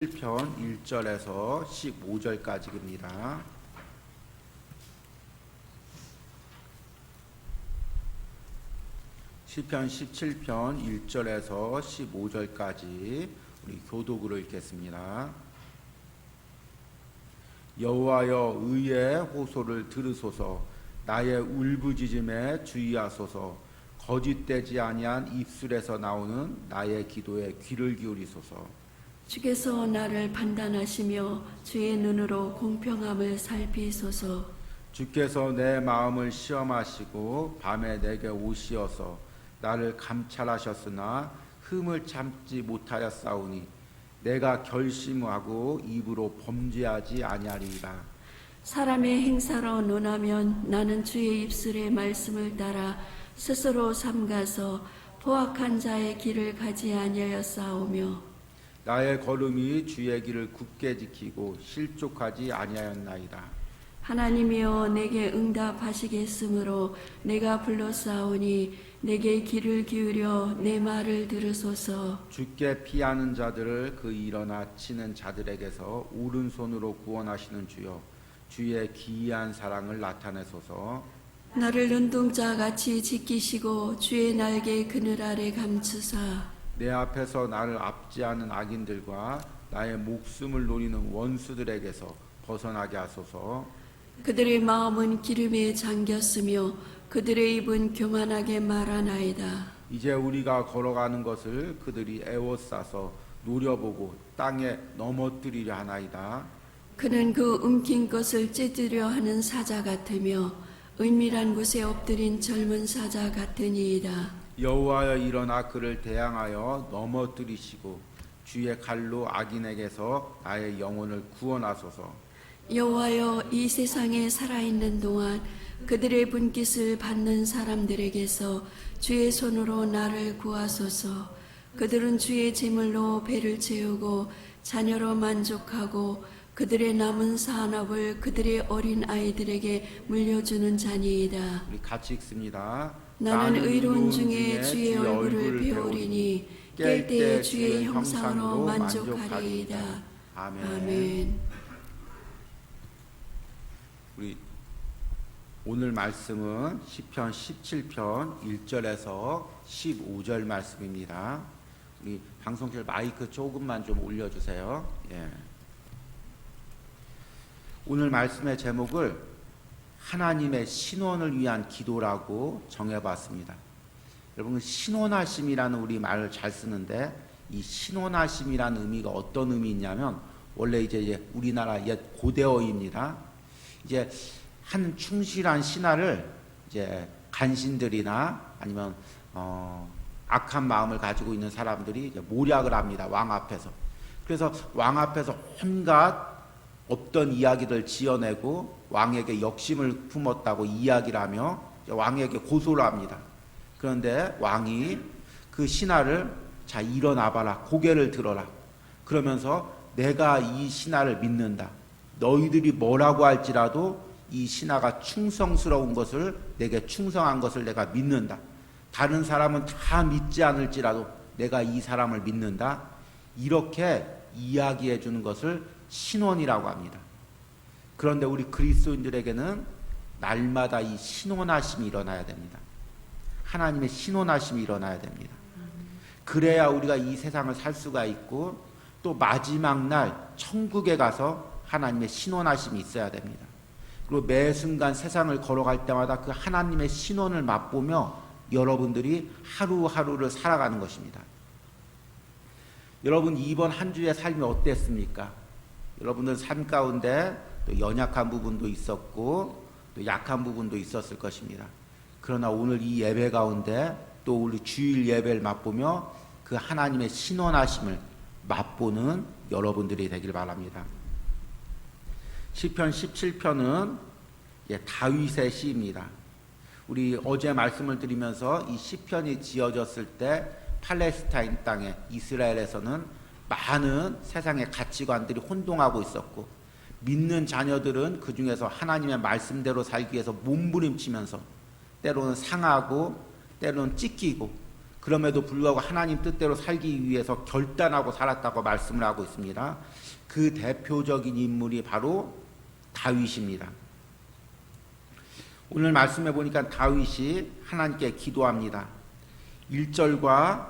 편 1절에서 15절까지입니다. 시편 17편 1절에서 15절까지 우리 교독으로 읽겠습니다. 여호와여 의의 호소를 들으소서. 나의 울부짖음에 주의하소서. 거짓되지 아니한 입술에서 나오는 나의 기도에 귀를 기울이소서. 주께서 나를 판단하시며 주의 눈으로 공평함을 살피소서. 주께서 내 마음을 시험하시고 밤에 내게 오시어서 나를 감찰하셨으나 흠을 참지 못하였사오니 내가 결심하고 입으로 범죄하지 아니하리이다. 사람의 행사로 논하면 나는 주의 입술의 말씀을 따라 스스로 삼가서 포악한 자의 길을 가지 아니하였사오며 나의 걸음이 주의 길을 굳게 지키고 실족하지 아니하였나이다. 하나님이여 내게 응답하시겠으므로 내가 불렀사오니 내게 귀를 기울여 내 말을 들으소서. 주께 피하는 자들을 그 일어나 치는 자들에게서 오른손으로 구원하시는 주여, 주의 기이한 사랑을 나타내소서. 나를 눈동자같이 지키시고 주의 날개 그늘 아래 감추사 내 앞에서 나를 압제하는 악인들과 나의 목숨을 노리는 원수들에게서 벗어나게 하소서. 그들의 마음은 기름에 잠겼으며 그들의 입은 교만하게 말하나이다. 이제 우리가 걸어가는 것을 그들이 애워싸서 노려보고 땅에 넘어뜨리려 하나이다. 그는 그 움킨 것을 찢으려 하는 사자 같으며 은밀한 곳에 엎드린 젊은 사자 같으니이다. 여호와여 일어나 그를 대항하여 넘어뜨리시고 주의 칼로 악인에게서 나의 영혼을 구원하소서. 여호와여 이 세상에 살아있는 동안 그들의 분깃을 받는 사람들에게서 주의 손으로 나를 구하소서. 그들은 주의 제물로 배를 채우고 자녀로 만족하고 그들의 남은 산업을 그들의 어린 아이들에게 물려주는 자니이다. 우리 같이 읽습니다. 나는 의로운 중에 주의 얼굴을 배우리니 깰 때에 주의 형상으로 만족하리이다. 아멘. 우리 오늘 말씀은 시편 17편 1절에서 15절 말씀입니다. 우리 방송실 마이크 조금만 좀 올려주세요. 예. 오늘 말씀의 제목을 하나님의 신원을 위한 기도라고 정해봤습니다. 여러분, 신원하심이라는 우리 말을 잘 쓰는데 이 신원하심이라는 의미가 어떤 의미냐면 원래 이제 우리나라 옛 고대어입니다. 이제 한 충실한 신하를 이제 간신들이나 아니면 악한 마음을 가지고 있는 사람들이 이제 모략을 합니다. 왕 앞에서. 그래서 왕 앞에서 온갖 없던 이야기를 지어내고 왕에게 역심을 품었다고 이야기를 하며 왕에게 고소를 합니다. 그런데 왕이 그 신하를 자 일어나봐라, 고개를 들어라 그러면서 내가 이 신하를 믿는다. 너희들이 뭐라고 할지라도 이 신하가 충성스러운 것을 내게 충성한 것을 내가 믿는다. 다른 사람은 다 믿지 않을지라도 내가 이 사람을 믿는다. 이렇게 이야기해 주는 것을 신원이라고 합니다. 그런데 우리 그리스도인들에게는 날마다 이 신원하심이 일어나야 됩니다. 하나님의 신원하심이 일어나야 됩니다. 그래야 우리가 이 세상을 살 수가 있고 또 마지막 날 천국에 가서 하나님의 신원하심이 있어야 됩니다. 그리고 매 순간 세상을 걸어갈 때마다 그 하나님의 신원을 맛보며 여러분들이 하루하루를 살아가는 것입니다. 여러분 이번 한 주의 삶이 어땠습니까? 여러분들 삶 가운데 또 연약한 부분도 있었고 또 약한 부분도 있었을 것입니다. 그러나 오늘 이 예배 가운데 또 우리 주일 예배를 맛보며 그 하나님의 신원하심을 맛보는 여러분들이 되길 바랍니다. 시편 17편은 다윗의 시입니다. 우리 어제 말씀을 드리면서 이 시편이 지어졌을 때 팔레스타인 땅에 이스라엘에서는 많은 세상의 가치관들이 혼동하고 있었고 믿는 자녀들은 그 중에서 하나님의 말씀대로 살기 위해서 몸부림치면서 때로는 상하고 때로는 찢기고 그럼에도 불구하고 하나님 뜻대로 살기 위해서 결단하고 살았다고 말씀을 하고 있습니다. 그 대표적인 인물이 바로 다윗입니다. 오늘 말씀해 보니까 다윗이 하나님께 기도합니다. 1절과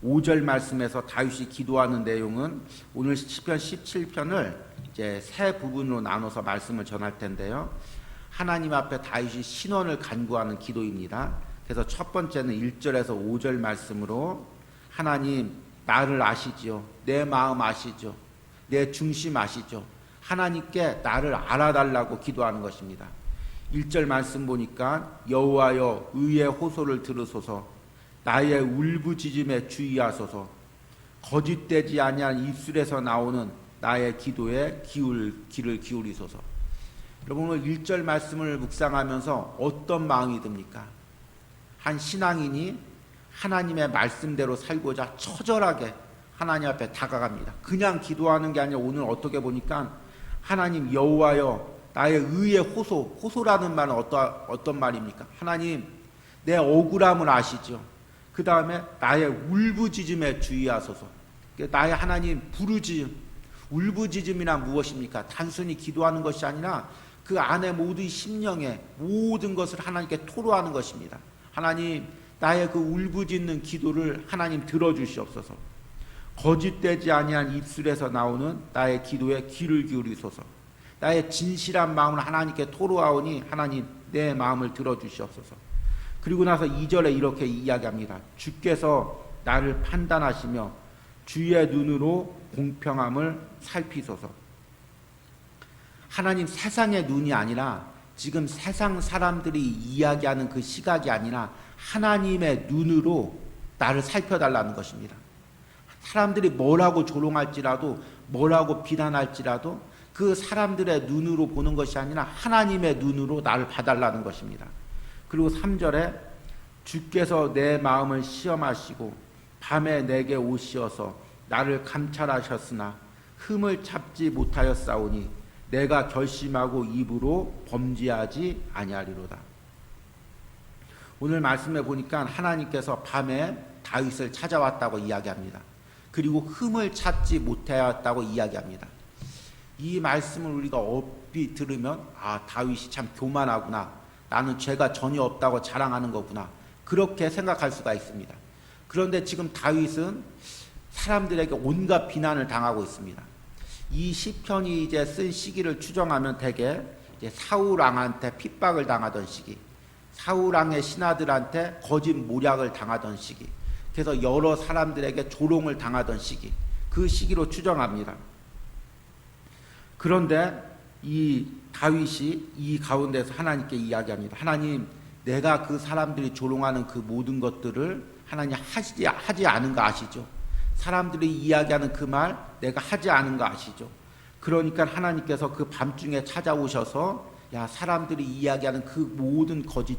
5절 말씀에서 다윗이 기도하는 내용은 오늘 시편 17편을 이제 세 부분으로 나눠서 말씀을 전할 텐데요. 하나님 앞에 다윗이 신원을 간구하는 기도입니다. 그래서 첫 번째는 1절에서 5절 말씀으로 하나님 나를 아시지요. 내 마음 아시죠. 내 중심 아시죠. 하나님께 나를 알아달라고 기도하는 것입니다. 1절 말씀 보니까 여호와여 의의 호소를 들으소서 나의 울부짖음에 주의하소서 거짓되지 아니한 입술에서 나오는 나의 기도에 귀를 기울이소서. 여러분 오늘 1절 말씀을 묵상하면서 어떤 마음이 듭니까? 한 신앙인이 하나님의 말씀대로 살고자 처절하게 하나님 앞에 다가갑니다. 그냥 기도하는 게 아니라 오늘 어떻게 보니까 하나님 여호와여 나의 의의 호소라는 말은 어떤 말입니까? 하나님 내 억울함을 아시죠. 그 다음에 나의 울부짖음에 주의하소서. 나의 하나님 부르짖음, 울부짖음이란 무엇입니까? 단순히 기도하는 것이 아니라 그 안에 모든 심령의 모든 것을 하나님께 토로하는 것입니다. 하나님 나의 그 울부짖는 기도를 하나님 들어주시옵소서. 거짓되지 아니한 입술에서 나오는 나의 기도에 귀를 기울이소서. 나의 진실한 마음을 하나님께 토로하오니 하나님 내 마음을 들어주시옵소서. 그리고 나서 2절에 이렇게 이야기합니다. 주께서 나를 판단하시며 주의 눈으로 공평함을 살피소서. 하나님 세상의 눈이 아니라 지금 세상 사람들이 이야기하는 그 시각이 아니라 하나님의 눈으로 나를 살펴달라는 것입니다. 사람들이 뭐라고 조롱할지라도 뭐라고 비난할지라도 그 사람들의 눈으로 보는 것이 아니라 하나님의 눈으로 나를 봐달라는 것입니다. 그리고 3절에 주께서 내 마음을 시험하시고 밤에 내게 오시어서 나를 감찰하셨으나 흠을 찾지 못하였사오니 내가 결심하고 입으로 범죄하지 아니하리로다. 오늘 말씀해 보니까 하나님께서 밤에 다윗을 찾아왔다고 이야기합니다. 그리고 흠을 찾지 못하였다고 이야기합니다. 이 말씀을 우리가 얼핏 들으면 다윗이 참 교만하구나. 나는 죄가 전혀 없다고 자랑하는 거구나. 그렇게 생각할 수가 있습니다. 그런데 지금 다윗은 사람들에게 온갖 비난을 당하고 있습니다. 이 시편이 이제 쓴 시기를 추정하면 대개 이제 사울 왕한테 핍박을 당하던 시기, 사울 왕의 신하들한테 거짓 모략을 당하던 시기, 그래서 여러 사람들에게 조롱을 당하던 시기, 그 시기로 추정합니다. 그런데 이 다윗이 이 가운데서 하나님께 이야기합니다. 하나님, 내가 그 사람들이 조롱하는 그 모든 것들을 하나님 하지 않은 거 아시죠? 사람들이 이야기하는 그 말 내가 하지 않은 거 아시죠? 그러니까 하나님께서 그 밤중에 찾아오셔서 야, 사람들이 이야기하는 그 모든 거짓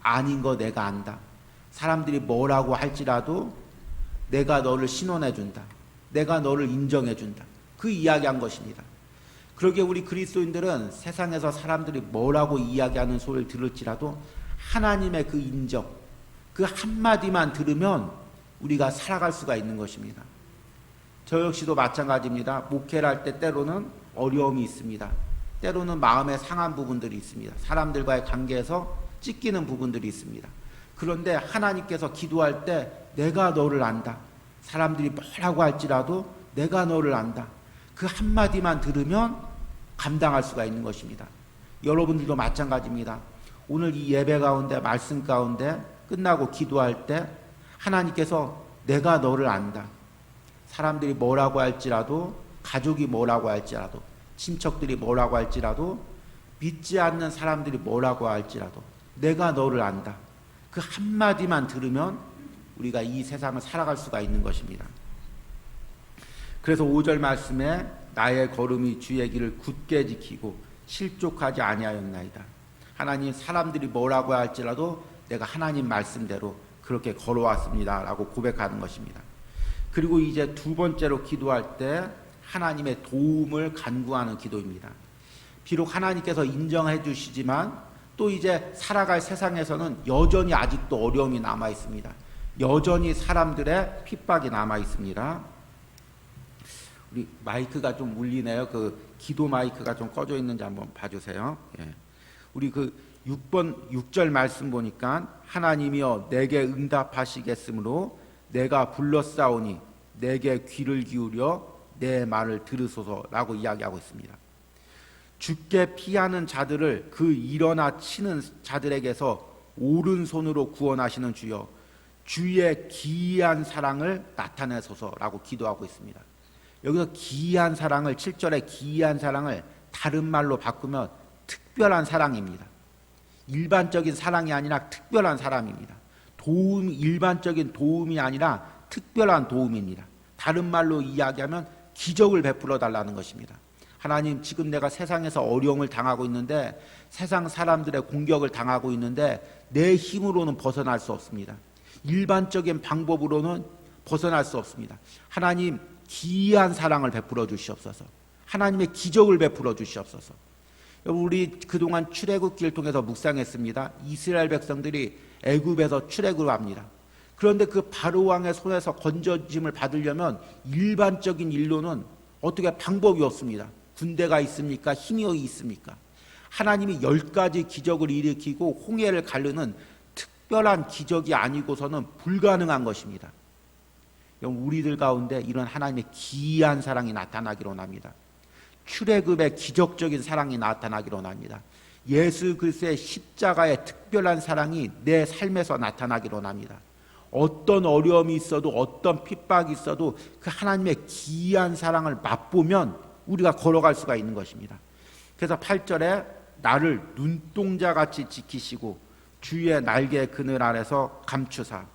아닌 거 내가 안다. 사람들이 뭐라고 할지라도 내가 너를 신원해 준다. 내가 너를 인정해 준다. 그 이야기한 것입니다. 그러기에 우리 그리스도인들은 세상에서 사람들이 뭐라고 이야기하는 소리를 들을지라도 하나님의 그 인정, 그 한마디만 들으면 우리가 살아갈 수가 있는 것입니다. 저 역시도 마찬가지입니다. 목회를 할 때 때로는 어려움이 있습니다. 때로는 마음에 상한 부분들이 있습니다. 사람들과의 관계에서 찢기는 부분들이 있습니다. 그런데 하나님께서 기도할 때 내가 너를 안다. 사람들이 뭐라고 할지라도 내가 너를 안다. 그 한마디만 들으면 감당할 수가 있는 것입니다. 여러분들도 마찬가지입니다. 오늘 이 예배 가운데 말씀 가운데 끝나고 기도할 때 하나님께서 내가 너를 안다. 사람들이 뭐라고 할지라도 가족이 뭐라고 할지라도 친척들이 뭐라고 할지라도 믿지 않는 사람들이 뭐라고 할지라도 내가 너를 안다. 그 한마디만 들으면 우리가 이 세상을 살아갈 수가 있는 것입니다. 그래서 5절 말씀에 나의 걸음이 주의 길을 굳게 지키고 실족하지 아니하였나이다. 하나님, 사람들이 뭐라고 할지라도 내가 하나님 말씀대로 그렇게 걸어왔습니다 라고 고백하는 것입니다. 그리고 이제 두 번째로 기도할 때 하나님의 도움을 간구하는 기도입니다. 비록 하나님께서 인정해 주시지만 또 이제 살아갈 세상에서는 여전히 아직도 어려움이 남아 있습니다. 여전히 사람들의 핍박이 남아 있습니다. 우리 마이크가 좀 울리네요. 그 기도 마이크가 좀 꺼져 있는지 한번 봐주세요. 예. 우리 그 6절 말씀 보니까 하나님이여 내게 응답하시겠으므로 내가 불렀사오니 내게 귀를 기울여 내 말을 들으소서라고 이야기하고 있습니다. 죽게 피하는 자들을 그 일어나 치는 자들에게서 오른손으로 구원하시는 주여 주의 기이한 사랑을 나타내소서라고 기도하고 있습니다. 여기서 기이한 사랑을 7절에 기이한 사랑을 다른 말로 바꾸면 특별한 사랑입니다. 일반적인 사랑이 아니라 특별한 사랑입니다. 일반적인 도움이 아니라 특별한 도움입니다. 다른 말로 이야기하면 기적을 베풀어 달라는 것입니다. 하나님, 지금 내가 세상에서 어려움을 당하고 있는데, 세상 사람들의 공격을 당하고 있는데 내 힘으로는 벗어날 수 없습니다. 일반적인 방법으로는 벗어날 수 없습니다. 하나님, 기이한 사랑을 베풀어 주시옵소서. 하나님의 기적을 베풀어 주시옵소서. 우리 그동안 출애굽기를 통해서 묵상했습니다. 이스라엘 백성들이 애굽에서 출애굽을 합니다. 그런데 그 바로 왕의 손에서 건져짐을 받으려면 일반적인 일로는 어떻게 방법이 없습니다. 군대가 있습니까? 힘이 있습니까? 하나님이 10가지 기적을 일으키고 홍해를 가르는 특별한 기적이 아니고서는 불가능한 것입니다. 우리들 가운데 이런 하나님의 기이한 사랑이 나타나기로 합니다. 출애굽의 기적적인 사랑이 나타나기로 합니다. 예수 그리스도의 십자가의 특별한 사랑이 내 삶에서 나타나기로 합니다. 어떤 어려움이 있어도 어떤 핍박이 있어도 그 하나님의 기이한 사랑을 맛보면 우리가 걸어갈 수가 있는 것입니다. 그래서 8절에 나를 눈동자같이 지키시고 주의 날개 그늘 아래서 감추사.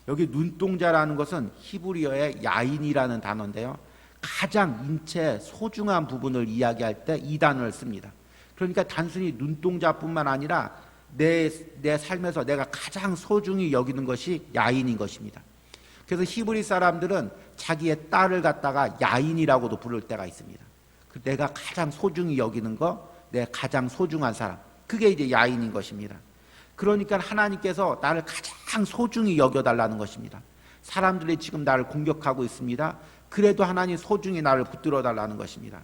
여기 눈동자라는 것은 히브리어의 야인이라는 단어인데요, 가장 인체의 소중한 부분을 이야기할 때 이 단어를 씁니다. 그러니까 단순히 눈동자뿐만 아니라 내 삶에서 내가 가장 소중히 여기는 것이 야인인 것입니다. 그래서 히브리 사람들은 자기의 딸을 갖다가 야인이라고도 부를 때가 있습니다. 내가 가장 소중히 여기는 거, 내 가장 소중한 사람, 그게 이제 야인인 것입니다. 그러니까 하나님께서 나를 가장 소중히 여겨달라는 것입니다. 사람들이 지금 나를 공격하고 있습니다. 그래도 하나님 소중히 나를 붙들어 달라는 것입니다.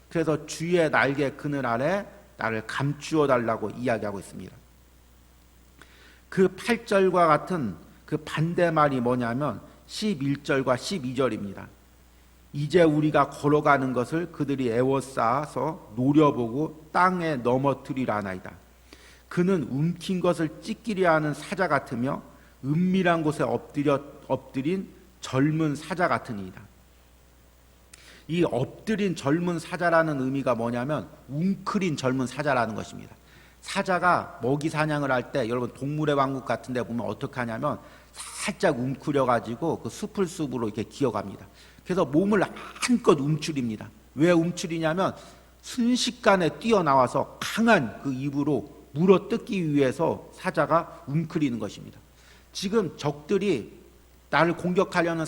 그래서 주의 날개 그늘 아래 나를 감추어 달라고 이야기하고 있습니다. 그 8절과 같은 그 반대말이 뭐냐면 11절과 12절입니다. 이제 우리가 걸어가는 것을 그들이 애워싸서 노려보고 땅에 넘어뜨리라나이다. 그는 움킨 것을 찢기려 하는 사자 같으며 은밀한 곳에 엎드린 젊은 사자 같으니이다. 이 엎드린 젊은 사자라는 의미가 뭐냐면 웅크린 젊은 사자라는 것입니다. 사자가 먹이 사냥을 할 때 여러분 동물의 왕국 같은 데 보면 어떻게 하냐면 살짝 웅크려 가지고 그 숲을 숲으로 이렇게 기어갑니다. 그래서 몸을 한껏 움츠립니다. 왜 움츠리냐면 순식간에 뛰어나와서 강한 그 입으로 물어뜯기 위해서 사자가 웅크리는 것입니다. 지금 적들이 나를 공격하려는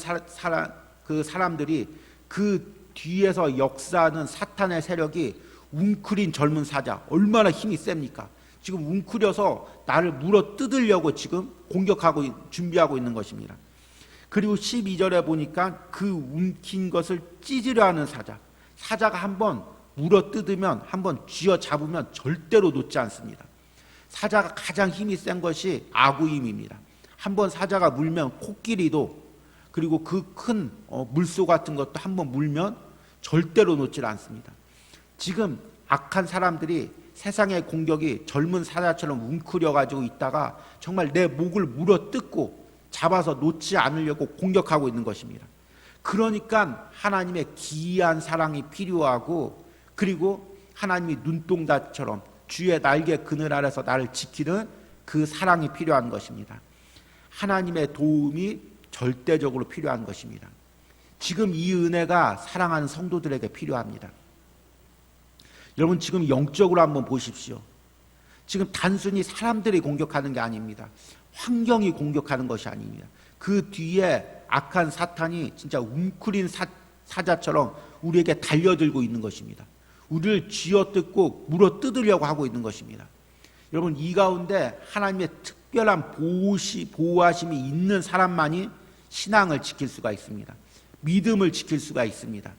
그 사람들이 그 뒤에서 역사하는 사탄의 세력이 웅크린 젊은 사자, 얼마나 힘이 셉니까? 지금 웅크려서 나를 물어뜯으려고 지금 공격하고 준비하고 있는 것입니다. 그리고 12절에 보니까 그 움킨 것을 찢으려 하는 사자, 사자가 한번 물어뜯으면 한번 쥐어잡으면 절대로 놓지 않습니다. 사자가 가장 힘이 센 것이 아구임입니다. 한번 사자가 물면 코끼리도, 그리고 그 큰 물소 같은 것도 한번 물면 절대로 놓지 않습니다. 지금 악한 사람들이 세상의 공격이 젊은 사자처럼 웅크려 가지고 있다가 정말 내 목을 물어뜯고 잡아서 놓지 않으려고 공격하고 있는 것입니다. 그러니까 하나님의 기이한 사랑이 필요하고, 그리고 하나님이 눈동자처럼 주의 날개 그늘 아래서 나를 지키는 그 사랑이 필요한 것입니다. 하나님의 도움이 절대적으로 필요한 것입니다. 지금 이 은혜가 사랑하는 성도들에게 필요합니다. 여러분 지금 영적으로 한번 보십시오. 지금 단순히 사람들이 공격하는 게 아닙니다. 환경이 공격하는 것이 아닙니다. 그 뒤에 악한 사탄이 진짜 웅크린 사자처럼 우리에게 달려들고 있는 것입니다. 우리를 쥐어뜯고 물어뜯으려고 하고 있는 것입니다. 여러분 이 가운데 하나님의 특별한 보호하심이 있는 사람만이 신앙을 지킬 수가 있습니다. 믿음을 지킬 수가 있습니다.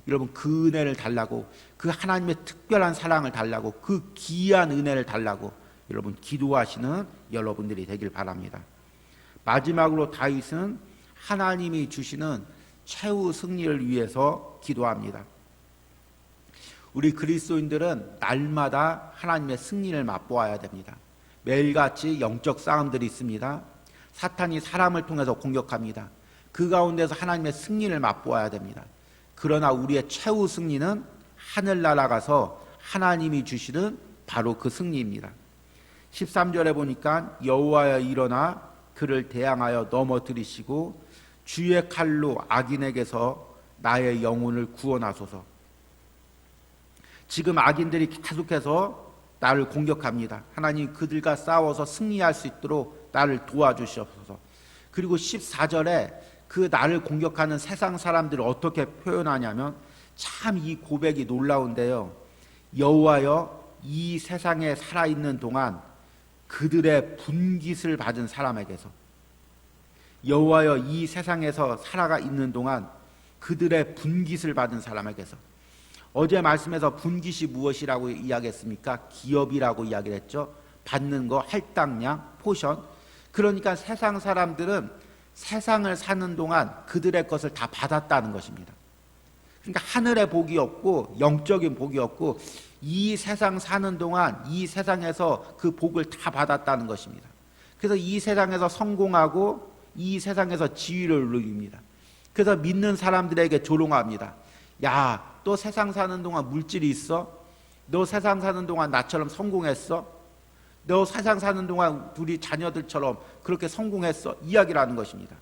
여러분, 그 은혜를 달라고, 그 하나님의 특별한 사랑을 달라고, 그 귀한 은혜를 달라고 여러분 기도하시는 여러분들이 되길 바랍니다. 마지막으로 다윗은 하나님이 주시는 최후 승리를 위해서 기도합니다. 우리 그리스도인들은 날마다 하나님의 승리를 맛보아야 됩니다. 매일같이 영적 싸움들이 있습니다. 사탄이 사람을 통해서 공격합니다. 그 가운데서 하나님의 승리를 맛보아야 됩니다. 그러나 우리의 최후 승리는 하늘나라 가서 하나님이 주시는 바로 그 승리입니다. 13절에 보니까 여호와여 일어나 그를 대항하여 넘어뜨리시고 주의 칼로 악인에게서 나의 영혼을 구원하소서. 지금 악인들이 계속해서 나를 공격합니다. 하나님 그들과 싸워서 승리할 수 있도록 나를 도와주시옵소서. 그리고 14절에 그 나를 공격하는 세상 사람들을 어떻게 표현하냐면 참 이 고백이 놀라운데요. 여호와여 이 세상에 살아있는 동안 그들의 분깃을 받은 사람에게서, 여호와여 이 세상에서 살아가 있는 동안 그들의 분깃을 받은 사람에게서. 어제 말씀에서 분깃이 무엇이라고 이야기했습니까? 기업이라고 이야기를 했죠. 받는 거, 할당량, 포션. 그러니까 세상 사람들은 세상을 사는 동안 그들의 것을 다 받았다는 것입니다. 그러니까 하늘의 복이 없고 영적인 복이 없고 이 세상 사는 동안 이 세상에서 그 복을 다 받았다는 것입니다. 그래서 이 세상에서 성공하고 이 세상에서 지위를 누립니다. 그래서 믿는 사람들에게 조롱합니다. 야, 너 세상 사는 동안 물질이 있어? 너 세상 사는 동안 나처럼 성공했어? 너 세상 사는 동안 우리 자녀들처럼 그렇게 성공했어? 이야기를 하는 것입니다.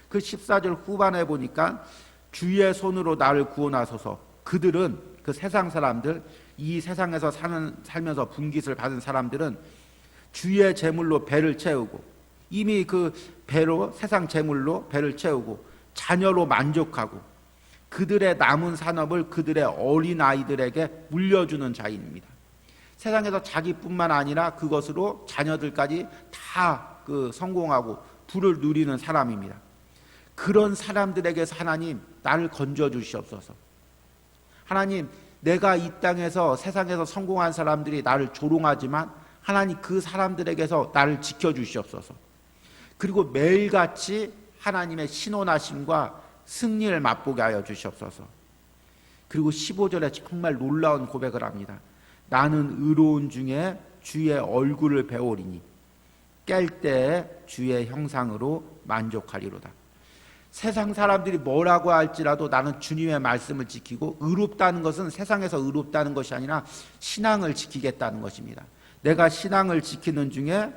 그 14절 후반에 보니까 주의 손으로 나를 구원하소서. 그들은, 그 세상 사람들, 이 세상에서 살면서 분깃을 받은 사람들은 주의 재물로 배를 채우고, 이미 그 배로, 세상 재물로 배를 채우고 자녀로 만족하고 그들의 남은 산업을 그들의 어린아이들에게 물려주는 자입니다. 세상에서 자기뿐만 아니라 그것으로 자녀들까지 다 그 성공하고 부를 누리는 사람입니다. 그런 사람들에게서 하나님 나를 건져 주시옵소서. 하나님, 내가 이 땅에서 세상에서 성공한 사람들이 나를 조롱하지만 하나님 그 사람들에게서 나를 지켜 주시옵소서. 그리고 매일같이 하나님의 신원하심과 승리를 맛보게 하여 주시옵소서. 그리고 15절에 정말 놀라운 고백을 합니다. 나는 의로운 중에 주의 얼굴을 배우리니 깰 때에 주의 형상으로 만족하리로다. 세상 사람들이 뭐라고 할지라도 나는 주님의 말씀을 지키고, 의롭다는 것은 세상에서 의롭다는 것이 아니라 신앙을 지키겠다는 것입니다. 내가 신앙을 지키는 중에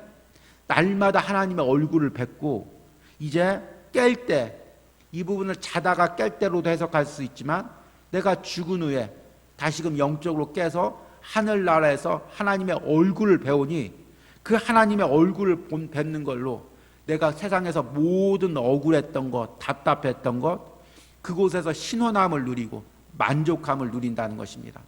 날마다 하나님의 얼굴을 뵙고, 이제 깰 때, 이 부분을 자다가 깰 때로도 해석할 수 있지만 내가 죽은 후에 다시금 영적으로 깨서 하늘나라에서 하나님의 얼굴을 배우니 그 하나님의 얼굴을 뵙는 걸로 내가 세상에서 모든 억울했던 것, 답답했던 것, 그곳에서 신원함을 누리고 만족함을 누린다는 것입니다.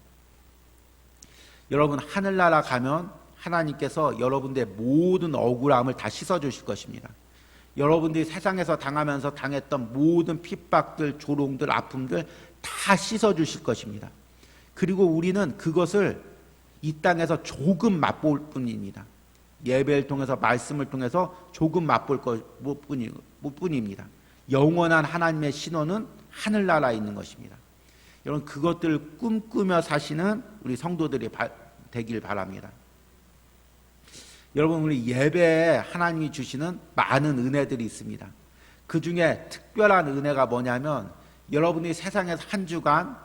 여러분, 하늘나라 가면 하나님께서 여러분들의 모든 억울함을 다 씻어주실 것입니다. 여러분들이 세상에서 당하면서 당했던 모든 핍박들, 조롱들, 아픔들 다 씻어주실 것입니다. 그리고 우리는 그것을 이 땅에서 조금 맛볼 뿐입니다. 예배를 통해서, 말씀을 통해서 조금 맛볼 뿐입니다. 영원한 하나님의 신원은 하늘나라에 있는 것입니다. 여러분, 그것들을 꿈꾸며 사시는 우리 성도들이 되길 바랍니다. 여러분, 우리 예배에 하나님이 주시는 많은 은혜들이 있습니다. 그 중에 특별한 은혜가 뭐냐면, 여러분이 세상에서 한 주간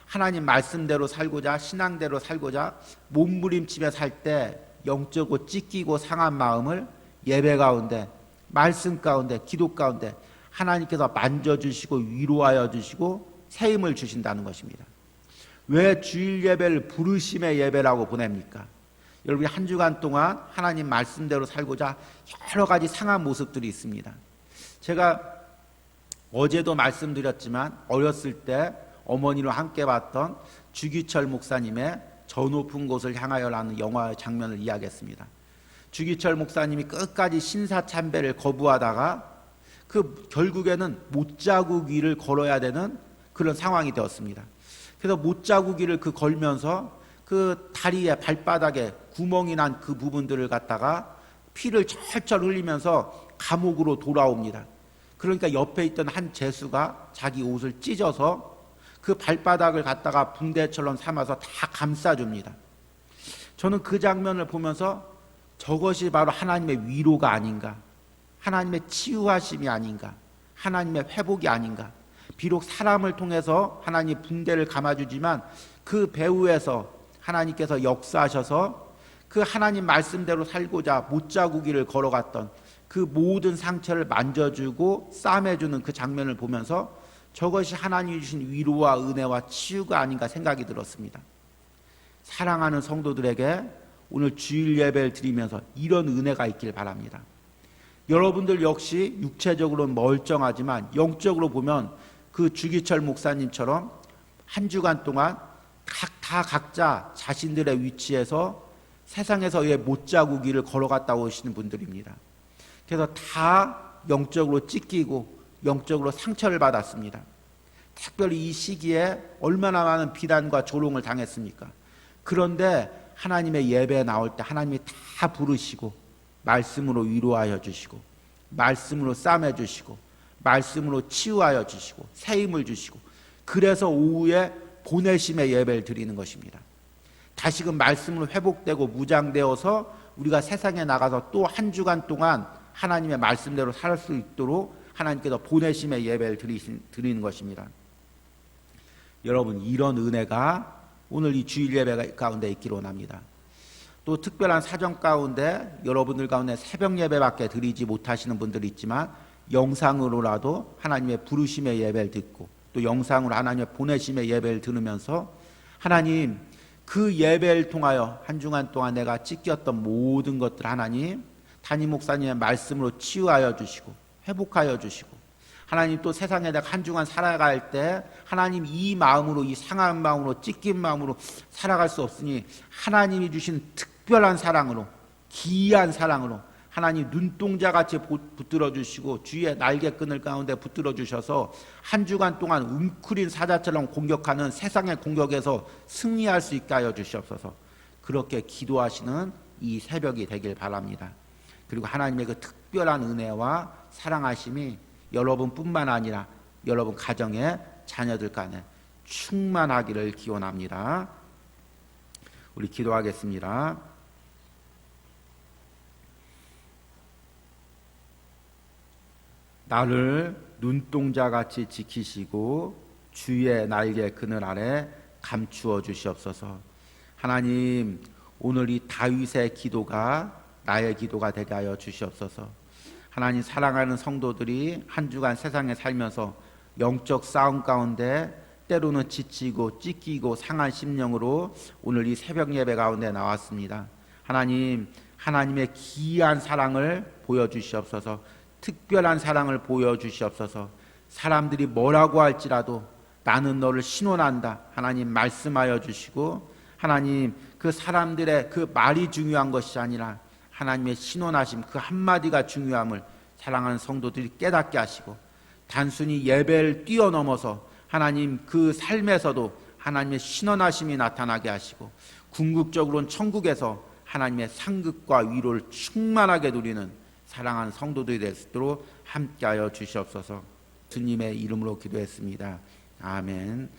하나님 말씀대로 살고자, 신앙대로 살고자 몸부림치며 살 때 영적으로 찢기고 상한 마음을 예배 가운데, 말씀 가운데, 기도 가운데 하나님께서 만져주시고 위로하여 주시고 새 힘을 주신다는 것입니다. 왜 주일 예배를 부르심의 예배라고 보냅니까? 여러분이 한 주간 동안 하나님 말씀대로 살고자 여러 가지 상한 모습들이 있습니다. 제가 어제도 말씀드렸지만 어렸을 때 어머니로 함께 봤던 주기철 목사님의 저 높은 곳을 향하여라는 영화의 장면을 이야기했습니다. 주기철 목사님이 끝까지 신사참배를 거부하다가 그 결국에는 못자국이를 걸어야 되는 그런 상황이 되었습니다. 그래서 못자국이를 걸면서 그 다리에 발바닥에 구멍이 난 그 부분들을 갖다가 피를 철철 흘리면서 감옥으로 돌아옵니다. 그러니까 옆에 있던 한 제수가 자기 옷을 찢어서 그 발바닥을 갖다가 붕대처럼 삼아서 다 감싸줍니다. 저는 그 장면을 보면서 저것이 바로 하나님의 위로가 아닌가, 하나님의 치유하심이 아닌가, 하나님의 회복이 아닌가. 비록 사람을 통해서 하나님이 붕대를 감아주지만 그 배후에서 하나님께서 역사하셔서 그 하나님 말씀대로 살고자 못자국이를 걸어갔던 그 모든 상처를 만져주고 싸매주는 그 장면을 보면서 저것이 하나님이 주신 위로와 은혜와 치유가 아닌가 생각이 들었습니다. 사랑하는 성도들에게 오늘 주일 예배를 드리면서 이런 은혜가 있길 바랍니다. 여러분들 역시 육체적으로는 멀쩡하지만 영적으로 보면 그 주기철 목사님처럼 한 주간 동안 각자 자신들의 위치에서 세상에서의 못자국이를 걸어갔다 오시는 분들입니다. 그래서 다 영적으로 찢기고 영적으로 상처를 받았습니다. 특별히 이 시기에 얼마나 많은 비난과 조롱을 당했습니까? 그런데 하나님의 예배에 나올 때 하나님이 다 부르시고 말씀으로 위로하여 주시고 말씀으로 싸매 주시고 말씀으로 치유하여 주시고 새 힘을 주시고 그래서 오후에 보내심의 예배를 드리는 것입니다. 다시금 말씀으로 회복되고 무장되어서 우리가 세상에 나가서 또 한 주간 동안 하나님의 말씀대로 살 수 있도록 하나님께서 보내심의 예배를 드리는 것입니다. 여러분, 이런 은혜가 오늘 이 주일 예배 가운데 있기를 원합니다. 또 특별한 사정 가운데 여러분들 가운데 새벽 예배밖에 드리지 못하시는 분들이 있지만 영상으로라도 하나님의 부르심의 예배를 듣고 또 영상으로 하나님의 보내심의 예배를 들으면서 하나님 그 예배를 통하여 한 주간 동안 내가 찢겼던 모든 것들 하나님 담임 목사님의 말씀으로 치유하여 주시고 회복하여 주시고 하나님 또 세상에 내가 한 주간 살아갈 때 하나님 이 마음으로 이 상한 마음으로 찢긴 마음으로 살아갈 수 없으니 하나님이 주신 특별한 사랑으로 기이한 사랑으로 하나님 눈동자같이 붙들어 주시고 주의 날개끈을 가운데 붙들어 주셔서 한 주간 동안 웅크린 사자처럼 공격하는 세상의 공격에서 승리할 수 있게 하여 주시옵소서. 그렇게 기도하시는 이 새벽이 되길 바랍니다. 그리고 하나님의 그 특별한 은혜와 사랑하심이 여러분뿐만 아니라 여러분 가정의 자녀들 간에 충만하기를 기원합니다. 우리 기도하겠습니다. 나를 눈동자같이 지키시고 주의 날개 그늘 아래 감추어 주시옵소서. 하나님, 오늘 이 다윗의 기도가 나의 기도가 되게 하여 주시옵소서. 하나님, 사랑하는 성도들이 한 주간 세상에 살면서 영적 싸움 가운데 때로는 지치고 찢기고 상한 심령으로 오늘 이 새벽 예배 가운데 나왔습니다. 하나님, 하나님의 기이한 사랑을 보여주시옵소서. 특별한 사랑을 보여주시옵소서. 사람들이 뭐라고 할지라도 나는 너를 신원한다 하나님 말씀하여 주시고 하나님 그 사람들의 그 말이 중요한 것이 아니라 하나님의 신원하심 그 한마디가 중요함을 사랑하는 성도들이 깨닫게 하시고 단순히 예배를 뛰어넘어서 하나님 그 삶에서도 하나님의 신원하심이 나타나게 하시고 궁극적으로는 천국에서 하나님의 상급과 위로를 충만하게 누리는 사랑하는 성도들이 될 수 있도록 함께하여 주시옵소서. 주님의 이름으로 기도했습니다. 아멘.